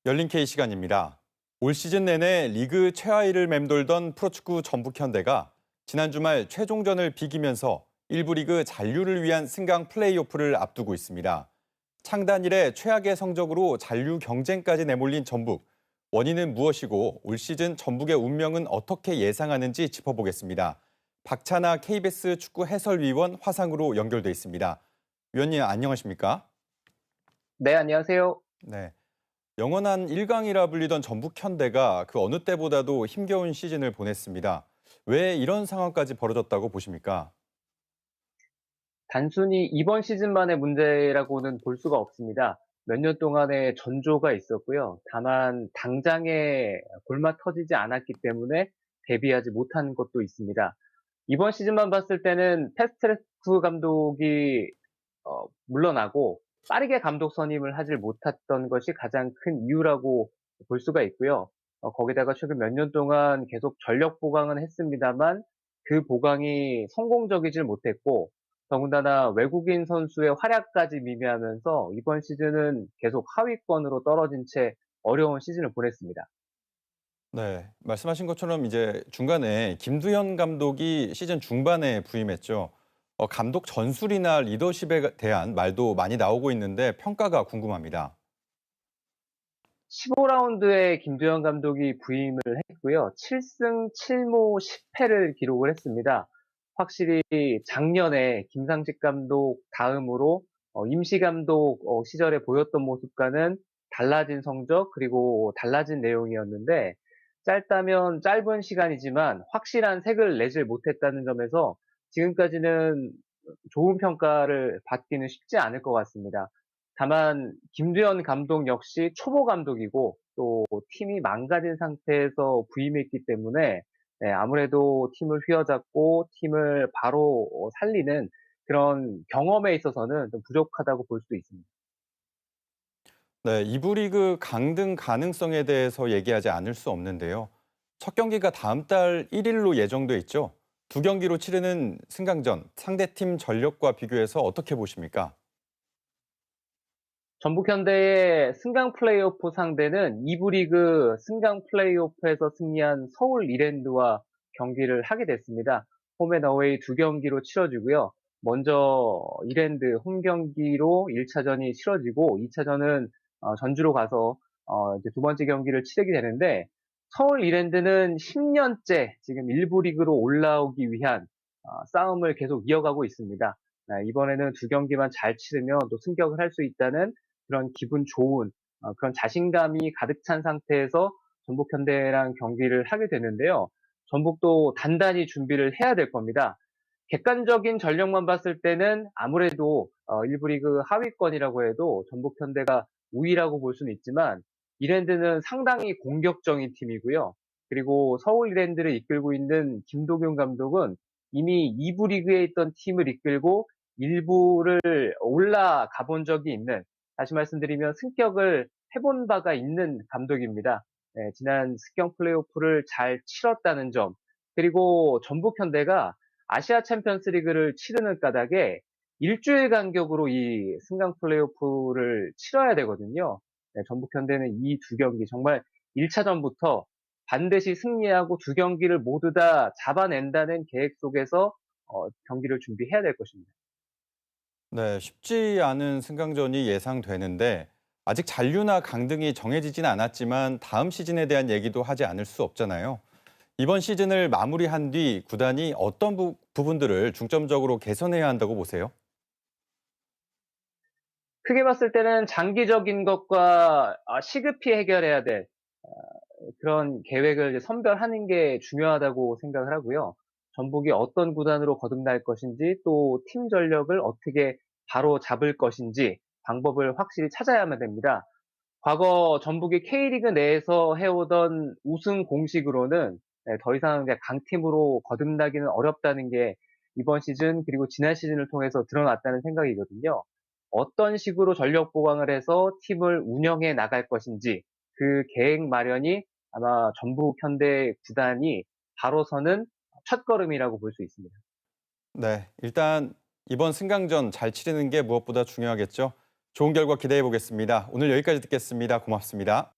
열린 K 시간입니다. 올 시즌 내내 리그 최하위를 맴돌던 프로축구 전북현대가 지난 주말 최종전을 비기면서 1부 리그 잔류를 위한 승강 플레이오프를 앞두고 있습니다. 창단 이래 최악의 성적으로 잔류 경쟁까지 내몰린 전북. 원인은 무엇이고 올 시즌 전북의 운명은 어떻게 예상하는지 짚어보겠습니다. 박찬아 KBS 축구 해설위원 화상으로 연결돼 있습니다. 위원님 안녕하십니까? 네, 안녕하세요. 네. 영원한 1강이라 불리던 전북 현대가 그 어느 때보다도 힘겨운 시즌을 보냈습니다. 왜 이런 상황까지 벌어졌다고 보십니까? 단순히 이번 시즌만의 문제라고는 볼 수가 없습니다. 몇 년 동안의 전조가 있었고요. 다만 당장에 골마 터지지 않았기 때문에 대비하지 못한 것도 있습니다. 이번 시즌만 봤을 때는 패스트트랙 감독이 물러나고 빠르게 감독 선임을 하질 못했던 것이 가장 큰 이유라고 볼 수가 있고요. 거기다가 최근 몇 년 동안 계속 전력 보강은 했습니다만 그 보강이 성공적이질 못했고 더군다나 외국인 선수의 활약까지 미미하면서 이번 시즌은 계속 하위권으로 떨어진 채 어려운 시즌을 보냈습니다. 네, 말씀하신 것처럼 이제 중간에 김두현 감독이 시즌 중반에 부임했죠. 감독 전술이나 리더십에 대한 말도 많이 나오고 있는데 평가가 궁금합니다. 15라운드에 김두현 감독이 부임을 했고요. 7승 7무 10패를 기록을 했습니다. 확실히 작년에 김상식 감독 다음으로 임시 감독 시절에 보였던 모습과는 달라진 성적 그리고 달라진 내용이었는데 짧다면 짧은 시간이지만 확실한 색을 내질 못했다는 점에서 지금까지는 좋은 평가를 받기는 쉽지 않을 것 같습니다. 다만 김두현 감독 역시 초보 감독이고 또 팀이 망가진 상태에서 부임했기 때문에 아무래도 팀을 휘어잡고 팀을 바로 살리는 그런 경험에 있어서는 좀 부족하다고 볼 수도 있습니다. 네, 2부 리그 강등 가능성에 대해서 얘기하지 않을 수 없는데요. 첫 경기가 다음 달 1일로 예정돼 있죠. 두 경기로 치르는 승강전, 상대팀 전력과 비교해서 어떻게 보십니까? 전북 현대의 승강 플레이오프 상대는 2부 리그 승강 플레이오프에서 승리한 서울 이랜드와 경기를 하게 됐습니다. 홈앤어웨이 두 경기로 치러지고요. 먼저 이랜드 홈 경기로 1차전이 치러지고 2차전은 전주로 가서 이제 두 번째 경기를 치르게 되는데 서울 이랜드는 10년째 지금 1부 리그로 올라오기 위한 싸움을 계속 이어가고 있습니다. 이번에는 두 경기만 잘 치르면 또 승격을 할 수 있다는 그런 기분 좋은 그런 자신감이 가득 찬 상태에서 전북 현대랑 경기를 하게 되는데요. 전북도 단단히 준비를 해야 될 겁니다. 객관적인 전력만 봤을 때는 아무래도 1부 리그 하위권이라고 해도 전북 현대가 우위라고 볼 수는 있지만 이랜드는 상당히 공격적인 팀이고요. 그리고 서울 이랜드를 이끌고 있는 김도균 감독은 이미 2부 리그에 있던 팀을 이끌고 1부를 올라가 본 적이 있는, 다시 말씀드리면 승격을 해본 바가 있는 감독입니다. 지난 승격 플레이오프를 잘 치렀다는 점, 그리고 전북 현대가 아시아 챔피언스 리그를 치르는 까닭에 일주일 간격으로 이 승강 플레이오프를 치러야 되거든요. 전북 현대는 이 두 경기 정말 1차전부터 반드시 승리하고 두 경기를 모두 다 잡아낸다는 계획 속에서 경기를 준비해야 될 것입니다. 네, 쉽지 않은 승강전이 예상되는데 아직 잔류나 강등이 정해지진 않았지만 다음 시즌에 대한 얘기도 하지 않을 수 없잖아요. 이번 시즌을 마무리한 뒤 구단이 어떤 부분들을 중점적으로 개선해야 한다고 보세요? 크게 봤을 때는 장기적인 것과 시급히 해결해야 될 그런 계획을 선별하는 게 중요하다고 생각을 하고요. 전북이 어떤 구단으로 거듭날 것인지 또 팀 전력을 어떻게 바로 잡을 것인지 방법을 확실히 찾아야만 됩니다. 과거 전북이 K리그 내에서 해오던 우승 공식으로는 더 이상 이제 강팀으로 거듭나기는 어렵다는 게 이번 시즌 그리고 지난 시즌을 통해서 드러났다는 생각이거든요. 어떤 식으로 전력 보강을 해서 팀을 운영해 나갈 것인지 그 계획 마련이 아마 전북 현대 구단이 바로 서는 첫걸음이라고 볼 수 있습니다. 네, 일단 이번 승강전 잘 치르는 게 무엇보다 중요하겠죠. 좋은 결과 기대해 보겠습니다. 오늘 여기까지 듣겠습니다. 고맙습니다.